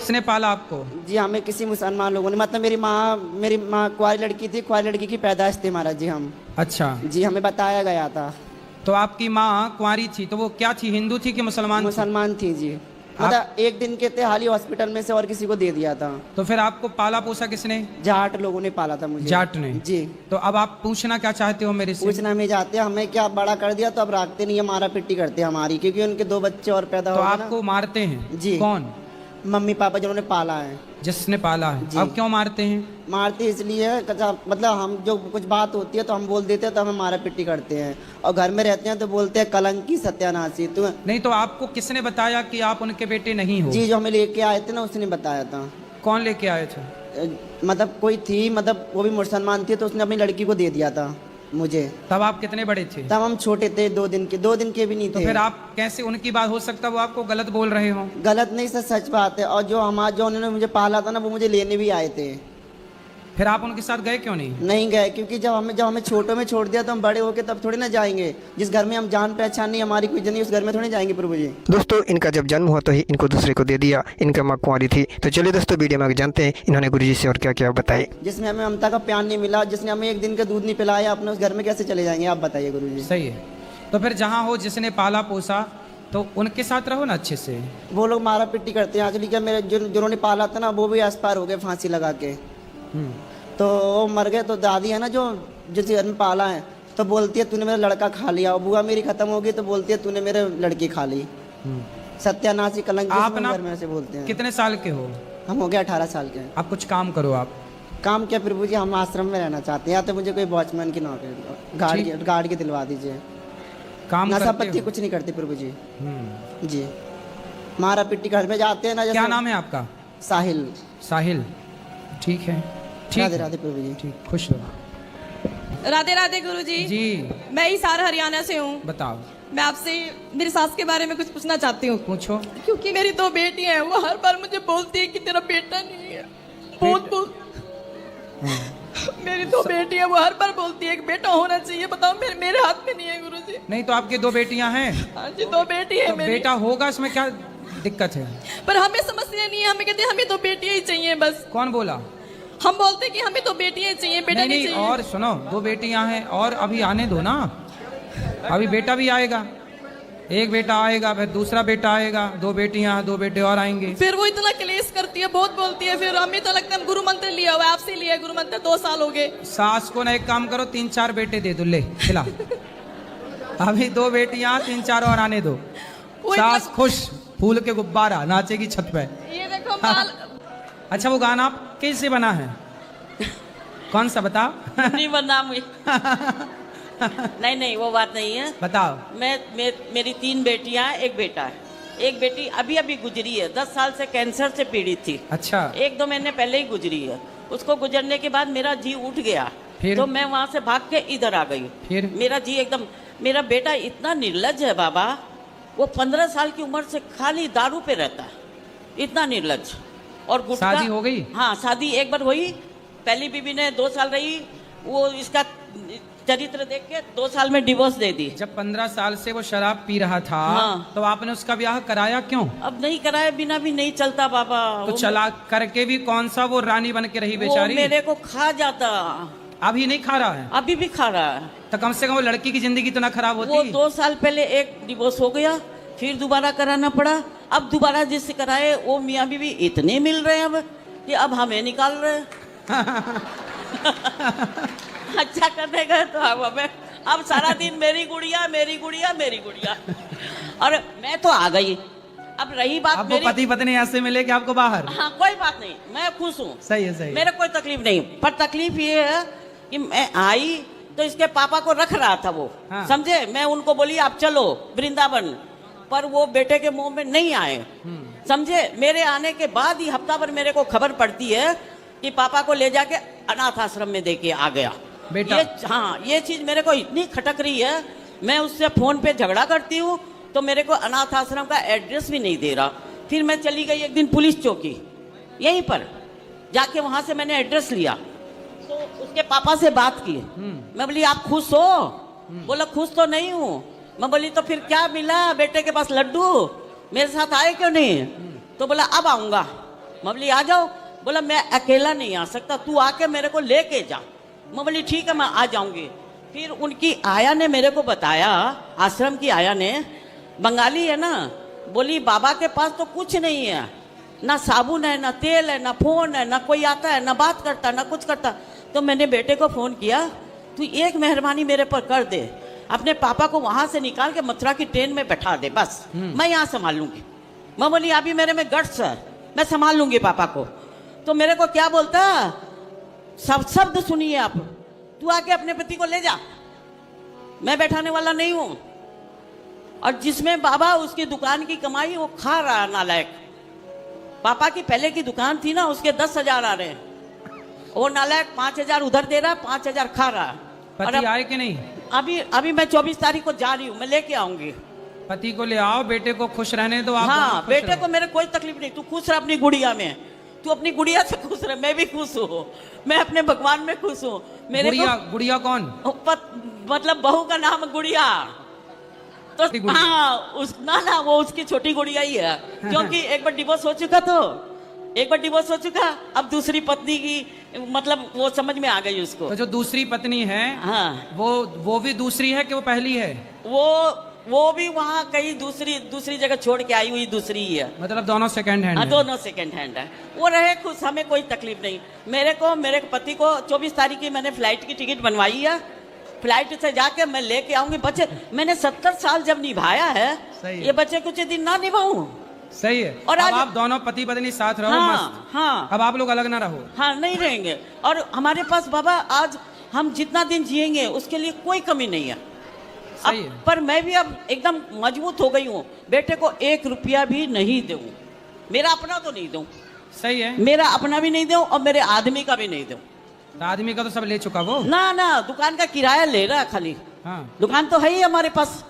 किसने पाला आपको? जी हमें किसी मुसलमान लोगों ने, मतलब मेरी माँ कुंवारी लड़की थी, कुंवारी लड़की की पैदाइश थी महाराज जी हम। अच्छा, जी हमें बताया गया था। तो आपकी माँ कुंवारी थी तो वो क्या थी, हिंदू थी कि मुसलमान थी? मुसलमान थी जी। मतलब एक दिन के थे, हाल ही हॉस्पिटल में से और किसी को दे दिया था। तो फिर आपको पाला पोसा किसने? जाट लोगों ने पाला था मुझे। जाट ने? जी। तो अब आप पूछना क्या चाहते हो मेरे से? पूछना में जाते हैं, हमें क्या बड़ा कर दिया तो अब रखते नहीं है, मारा पिट्टी करते हैं हमारी, क्योंकि उनके 2 बच्चे और पैदा तो हो गए आपको मारते हैं? जी। कौन? मम्मी पापा जिन्होंने पाला है। जिसने पाला है। जी। अब क्यों मारते हैं? मारते इसलिए मतलब हम जो कुछ बात होती है तो हम बोल देते हैं तो हमें मारा पिट्टी करते हैं, और घर में रहते हैं तो बोलते हैं कलंकी सत्यानाशी। तो नहीं, तो आपको किसने बताया कि आप उनके बेटे नहीं हो? जी जो हमें लेके आए थे ना उसने बताया था। कौन लेके आए थे? मतलब कोई थी, मतलब वो भी मुसलमान थी, तो उसने अपनी लड़की को दे दिया था मुझे। तब आप कितने बड़े थे? तब हम छोटे थे, 2 दिन के भी नहीं तो थे। फिर आप कैसे, उनकी बात हो सकता है वो आपको गलत बोल रहे हो? गलत नहीं सर, सच बात है। और जो उन्होंने मुझे पाला था ना वो मुझे लेने भी आए थे। फिर आप उनके साथ गए क्यों नहीं? नहीं गए, क्योंकि जब हमें छोटों में छोड़ दिया तो हम बड़े होके तब थोड़ी ना जाएंगे। जिस घर में हम जान पहचान नहीं, हमारी कोई जनी, उस घर में थोड़ी जाएंगे प्रभु जी। दोस्तों इनका जब जन्म हुआ तो ही इनको दूसरे को दे दिया, इनका माँ कुंवारी थी। तो चलिए दोस्तों वीडियो में आगे जानते हैं इन्होंने गुरुजी से और क्या क्या बताए। जिसमें हमें ममता का प्यार नहीं मिला, जिसने हमें एक दिन का दूध नहीं पिलाया, अपने उस घर में कैसे चले जाएंगे आप बताइए गुरुजी। सही है। तो फिर जहाँ हो जिसने पाला पोसा तो उनके साथ रहो ना अच्छे से। वो लोग मारा पिट्टी करते हैं। एक्चुअली क्या, मेरे जिन्होंने पाला था ना वो भी एक्सपायर हो गए फांसी लगा के। तो वो मर गए। तो दादी है ना जो जिस घर में पाला है, तो बोलती है तूने मेरा लड़का खा लिया। और बुआ मेरी खत्म हो गई तो बोलती है तूने मेरे लड़की खा ली। सत्यानाशी कलंकी आप ना घर में से बोलते हैं। कितने साल के हो? हम हो गए 18 साल के। आप कुछ काम करो। आप काम क्या प्रभु जी, हम आश्रम में रहना चाहते हैं, या तो मुझे कोई वॉचमैन की नौकरी गार्ड की दिलवा दीजिए। काम नशा करते पत्ती हो? कुछ नहीं करते प्रभु जी। जी मारा पिट्टी घर में जाते हैं ना। क्या नाम है आपका? साहिल। साहिल, ठीक है। राधे राधे प्रभु जी। ठीक, खुश रहो। राधे राधे गुरुजी। जी मैं हिसार हरियाणा से हूँ। बताओ। मैं आपसे मेरी सास के बारे में कुछ पूछना चाहती हूँ। पूछो। क्योंकि मेरी 2 बेटियां हैं, वो हर बार मुझे बोलती है कि तेरा बेटा नहीं है। बहुत मेरी 2 बेटियां, वो हर बार बोलती है एक बेटा होना चाहिए। बताओ मेरे हाथ में नहीं है गुरुजी। नहीं तो आपकी 2 बेटियां हैं? हाँ जी 2 बेटी है तो मेरी। बेटा होगा, इसमें क्या दिक्कत है? पर हमें समस्या नहीं है, हमें कहते हैं हमें 2 बेटियां ही चाहिए बस। कौन बोला? हम बोलते हैं कि हमें 2 बेटियां ही चाहिए, बेटा नहीं चाहिए। और सुनो, 2 बेटियां हैं और अभी आने दो ना, अभी बेटा भी आएगा। एक बेटा आएगा, फिर दूसरा बेटा आएगा, 2 बेटियां, 2 बेटे और आएंगे। फिर वो इतना क्लेश करती है, बहुत बोलती है। फिर हमें तो लगता है गुरु मंत्र लिया हुआ है, आपसे लिया गुरु मंत्र, 2 साल हो गए। सास को ना एक काम करो, 3-4 बेटे दे दो, ले खिला। अभी 2 बेटियां, 3-4 और आने दो। सास खुश, फूल के गुब्बारा नाचेगी छत पे। ये देखो माल। अच्छा वो गाना आप कैसे बना है? कौन सा बताओ? नहीं बना नहीं वो बात नहीं है। बताओ। मेरी 3 बेटियां, एक बेटा है। एक बेटी अभी अभी गुजरी है, 10 साल से कैंसर से पीड़ित थी। अच्छा। 1-2 महीने पहले ही गुजरी है। उसको गुजरने के बाद मेरा जी उठ गया। फिर? तो मैं वहां से भाग के इधर आ गई। फिर? मेरा जी एकदम, मेरा बेटा इतना निर्लज है बाबा, वो 15 साल की उम्र से खाली दारू पे रहता है, इतना निर्लज। और गुटखा। शादी हो गई? हाँ शादी एक बार हुई, पहली बीवी ने 2 साल रही, वो इसका चरित्र देख के 2 साल में डिवोर्स दे दी। जब 15 साल से वो शराब पी रहा था, हाँ। तो आपने उसका ब्याह कराया क्यों? अब नहीं कराए बिना भी नहीं चलता बाबा। तो चला करके भी कौन सा वो रानी बन के रही बेचारी? मेरे को खा जाता। अभी नहीं खा रहा है? अभी भी खा रहा है। तो कम से कम वो लड़की की जिंदगी तो ना खराब होती। वो 2 साल पहले एक डिवोर्स हो गया, फिर दोबारा कराना पड़ा। अब दोबारा जिससे कराए वो मियाँ बीवी इतने मिल रहे हैं अब कि अब हमें निकाल रहे हैं। अच्छा करने गए तो अब हमें, अब सारा दिन मेरी गुड़िया मेरी गुड़िया मेरी गुड़िया। और मैं तो आ गई। अब रही बात अब मेरी, पति पत्नी ऐसे मिले कि आपको बाहर? हाँ कोई बात नहीं, मैं खुश हूँ। सही है, सही है। मेरे कोई तकलीफ नहीं। पर तकलीफ ये है कि मैं आई तो इसके पापा को रख रहा था वो। हाँ। समझे, मैं उनको बोली आप चलो वृंदावन, पर वो बेटे के मुंह में नहीं आए। समझे, मेरे आने के बाद ही हफ्ता भर मेरे को खबर पड़ती है कि पापा को ले जाके अनाथ आश्रम में देके आ गया बेटा। हाँ ये चीज मेरे को इतनी खटक रही है। मैं उससे फोन पे झगड़ा करती हूँ तो मेरे को अनाथ आश्रम का एड्रेस भी नहीं दे रहा। फिर मैं चली गई एक दिन पुलिस चौकी, यहीं पर जाके वहां से मैंने एड्रेस लिया, तो उसके पापा से बात की। मैं बोली आप खुश हो? बोला खुश तो नहीं हूँ। मैं बोली तो फिर क्या मिला बेटे के पास लड्डू, मेरे साथ आए क्यों नहीं? तो बोला अब आऊंगा। मैं बोली आ जाओ। बोला मैं अकेला नहीं आ सकता, तू आके मेरे को लेके जा। मैं बोली ठीक है मैं आ जाऊंगी। फिर उनकी आया ने मेरे को बताया, आश्रम की आया ने, बंगाली है ना, बोली बाबा के पास तो कुछ नहीं है, ना साबुन है, ना तेल है, ना फोन है, ना कोई आता है, ना बात करता, ना कुछ करता। तो मैंने बेटे को फोन किया, तू एक मेहरबानी मेरे पर कर दे, अपने पापा को वहां से निकाल के मथुरा की ट्रेन में बैठा दे, बस मैं यहाँ संभाल लूंगी। मैं बोली अभी मेरे में गट्स है, मैं संभाल लूंगी पापा को। तो मेरे को क्या बोलता, सब शब्द सुनिए आप, तू आके अपने पति को ले जा, मैं बैठाने वाला नहीं हूं। और जिसमें बाबा उसकी दुकान की कमाई वो खा रहा नालायक। पापा की पहले की दुकान थी ना, उसके 10,000 आ रहे हैं, वो नालायक 5,000 उधर दे रहा, 5,000 खा रहा। और पति आए कि नहीं? अभी मैं 24 तारीख को जा रही हूँ, मैं लेके आऊंगी। पति को ले आओ, बेटे को खुश रहने दो आप। हाँ, खुश बेटे रहो। को मेरे कोई तकलीफ नहीं, तू खुश रह अपनी गुड़िया में, तू अपनी गुड़िया से खुश रह, मैं भी खुश हूँ, मैं अपने भगवान में खुश हूँ। मेरे गुड़िया गुड़िया कौन? मतलब बहू का नाम गुड़िया, तो छोटी गुड़िया। हाँ उस ना वो उसकी छोटी गुड़िया ही है, क्योंकि एक बार डिवोर्स हो चुका, तो एक बार डिवोर्स हो चुका, अब दूसरी पत्नी की मतलब वो समझ में आ गई उसको। तो जो दूसरी पत्नी है, हाँ वो भी दूसरी है कि वो पहली है? वो भी वहाँ कहीं दूसरी जगह छोड़ के आई हुई दूसरी ही है, मतलब दोनों सेकंड हैंड हाँ है। दोनों सेकंड हैंड है। वो रहे खुश, हमें कोई तकलीफ नहीं। मेरे पति को 24 तारीख की मैंने फ्लाइट की टिकट बनवाई है, फ्लाइट से जाके मैं लेके आऊंगी। बच्चे मैंने 70 साल जब निभाया है, सही है। ये बच्चे कुछ दिन ना निभाऊं। सही है। और अब आज आप दोनों पति पत्नी साथ रहो, हाँ, मस्त। हाँ। अब आप लोग अलग ना रहो। हाँ नहीं रहेंगे। और हमारे पास बाबा आज हम जितना दिन जिएंगे उसके लिए कोई कमी नहीं है। सही है। पर मैं भी अब एकदम मजबूत हो गई हूँ, बेटे को 1 रुपया भी नहीं दूं, मेरा अपना तो नहीं दूं, सही है। मेरा अपना भी नहीं दूं और मेरे आदमी का भी नहीं दूं। तो आदमी का तो सब ले चुका वो। ना दुकान का किराया ले रहा है खाली, हाँ। दुकान तो है ही हमारे पास।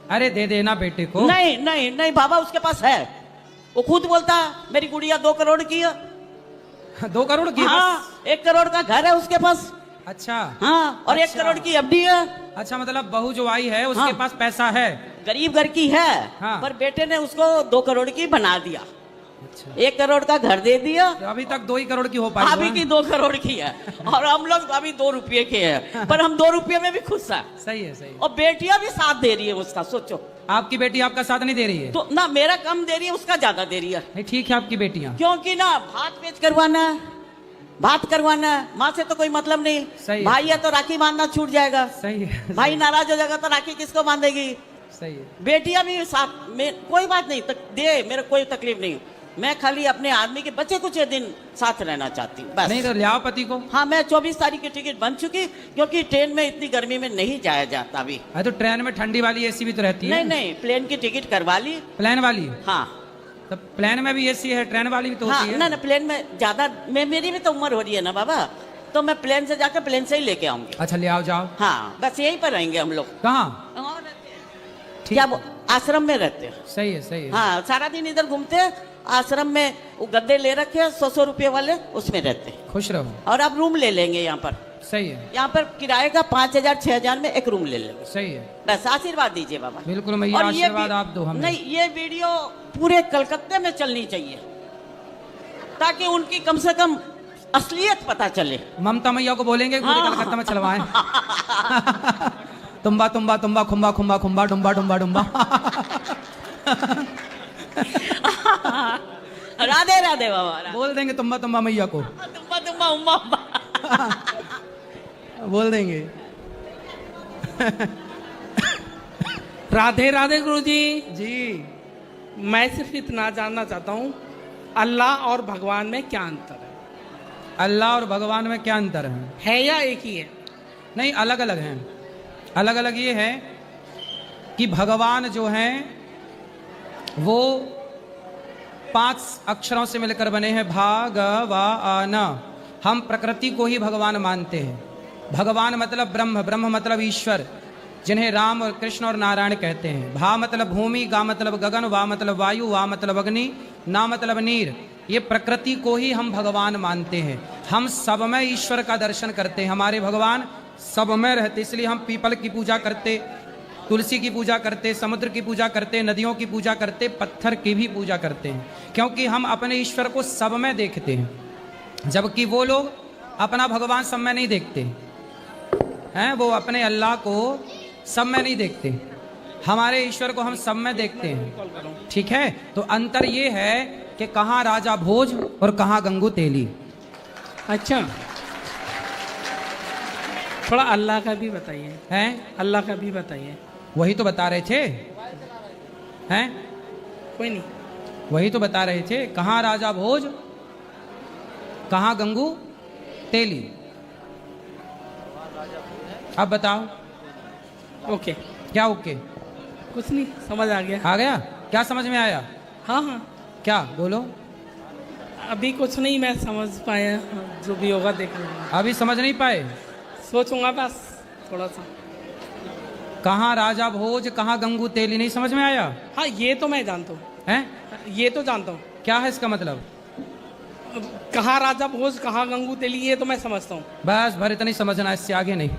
अरे दे देना बेटे को। नहीं बाबा उसके पास है, वो खुद बोलता मेरी गुड़िया 2 करोड़ की है। 2 करोड़ की? हाँ 1 करोड़ का घर है उसके पास। अच्छा हाँ और 1 अच्छा। करोड़ की एफडी है। अच्छा, मतलब बहू जो आई है उसके हाँ। पास पैसा है। गरीब घर की है, हाँ। पर बेटे ने उसको 2 करोड़ की बना दिया। अच्छा। 1 करोड़ का घर दे दिया, तो अभी तक 2 ही करोड़ की हो पाई। अभी की 2 करोड़ की है, और हम लोग अभी 2 रुपये के हैं, पर हम 2 रुपये में भी खुश है। सही है, सही है। और बेटियां भी साथ दे रही है उसका, सोचो। आपकी बेटी आपका साथ नहीं दे रही है? तो ना मेरा कम दे रही है, उसका ज्यादा दे रही है। नहीं, ठीक है आपकी बेटियां। क्योंकि ना भात पेच करवाना है, बात करवाना है, माँ से तो कोई मतलब नहीं। सही है। भाई है तो राखी बांधना छूट जाएगा, सही है। भाई नाराज हो जाएगा तो राखी किसको बांधेगी। सही है। बेटियां भी साथ में, कोई बात नहीं दे, मेरे कोई तकलीफ नहीं। मैं खाली अपने आदमी के बच्चे कुछ दिन साथ रहना चाहती हूँ बस। नहीं तो ले आओ पति को। हाँ मैं 24 तारीख की टिकट बन चुकी, क्योंकि ट्रेन में इतनी गर्मी में नहीं जाया जाता अभी। अरे तो ट्रेन में ठंडी वाली एसी भी तो रहती है। नहीं प्लेन की टिकट करवा ली। प्लेन वाली? हाँ तो प्लेन में भी एसी है, ट्रेन वाली भी तो हाँ होती है। ना प्लेन में ज्यादा, मेरी भी तो उम्र हो रही है ना बाबा, तो मैं प्लेन से जाकर प्लेन से ही लेके आऊंगी। अच्छा ले आओ, जाओ। हाँ बस यहीं पर रहेंगे हम लोग। कहाँ? और रहते हैं। ठीक। क्या आश्रम में रहते हैं। सही है, सही है। हाँ सारा दिन इधर घूमते हैं, आश्रम में वो गद्दे ले रखे हैं 100 रुपये वाले, उसमें रहते हैं। खुश रहो। और अब रूम ले लेंगे यहाँ पर। सही है, यहाँ पर किराए का 5,000 6,000 में एक रूम ले लेंगे। सही है। बस आशीर्वाद दीजिए बाबा। बिल्कुल मैया, और ये आशीर्वाद आप दो हमें। नहीं, ये वीडियो पूरे कलकत्ते में चलनी चाहिए, ताकि उनकी कम से कम असलियत पता चले। ममता मैया को बोलेंगे पूरे हाँ। कलकत्ता में चलवाएं। तुम्बा तुम्बा तुम्बा खुम्बा खुम्बा खुम्बा डुम्बा डुम्बा डुम्बा। राधे राधे बाबा। बोल देंगे तुम्बा तुम्बा मैया को। तुम्बा तुम्बा उम्मा उम्मा। बोल देंगे। राधे राधे गुरुजी। जी। मैं सिर्फ इतना जानना चाहता हूँ, अल्लाह और भगवान में क्या अंतर है? अल्लाह और भगवान में क्या अंतर है या एक ही है? नहीं, अलग अलग हैं। अलग अलग ये है कि भगवान जो हैं वो 5 अक्षरों से मिलकर बने हैं, भागवान। हम प्रकृति को ही भगवान मानते हैं। भगवान मतलब ब्रह्म, ब्रह्म मतलब ईश्वर, जिन्हें राम और कृष्ण और नारायण कहते हैं। भा मतलब भूमि, गा मतलब गगन, वा मतलब वायु, वा मतलब अग्नि, ना मतलब नीर। ये प्रकृति को ही हम भगवान मानते हैं। हम सब में ईश्वर का दर्शन करते हैं। हमारे भगवान सब में रहते, इसलिए हम पीपल की पूजा करते, तुलसी की पूजा करते, समुद्र की पूजा करते, नदियों की पूजा करते, पत्थर की भी पूजा करते हैं, क्योंकि हम अपने ईश्वर को सब में देखते हैं, जबकि वो लोग अपना भगवान सब में नहीं देखते हैं। वो अपने अल्लाह को सब में नहीं देखते, हमारे ईश्वर को हम सब में देखते हैं। ठीक है, तो अंतर ये है कि कहाँ राजा भोज और कहाँ गंगू तेली। अच्छा, थोड़ा अल्लाह का भी बताइए। हैं? अल्लाह का भी बताइए। वही तो बता रहे थे, हैं? कोई नहीं। वही तो बता रहे थे, कहाँ राजा भोज, कहाँ गंगू तेली। अब बताओ। ओके। क्या ओके? कुछ नहीं, समझ आ गया। आ गया? क्या समझ में आया? हाँ हाँ, क्या बोलो? अभी कुछ नहीं मैं समझ पाया, जो भी होगा देख लेंगे। अभी समझ नहीं पाए? सोचूंगा बस थोड़ा सा। कहाँ राजा भोज, कहाँ गंगू तेली, नहीं समझ में आया? हाँ, ये तो मैं जानता हूँ। हैं? ये तो जानता हूँ। क्या है इसका मतलब? कहाँ राजा भोज, कहाँ गंगू तेली, ये तो मैं समझता हूँ। बस भर इतनी समझना, इससे आगे नहीं।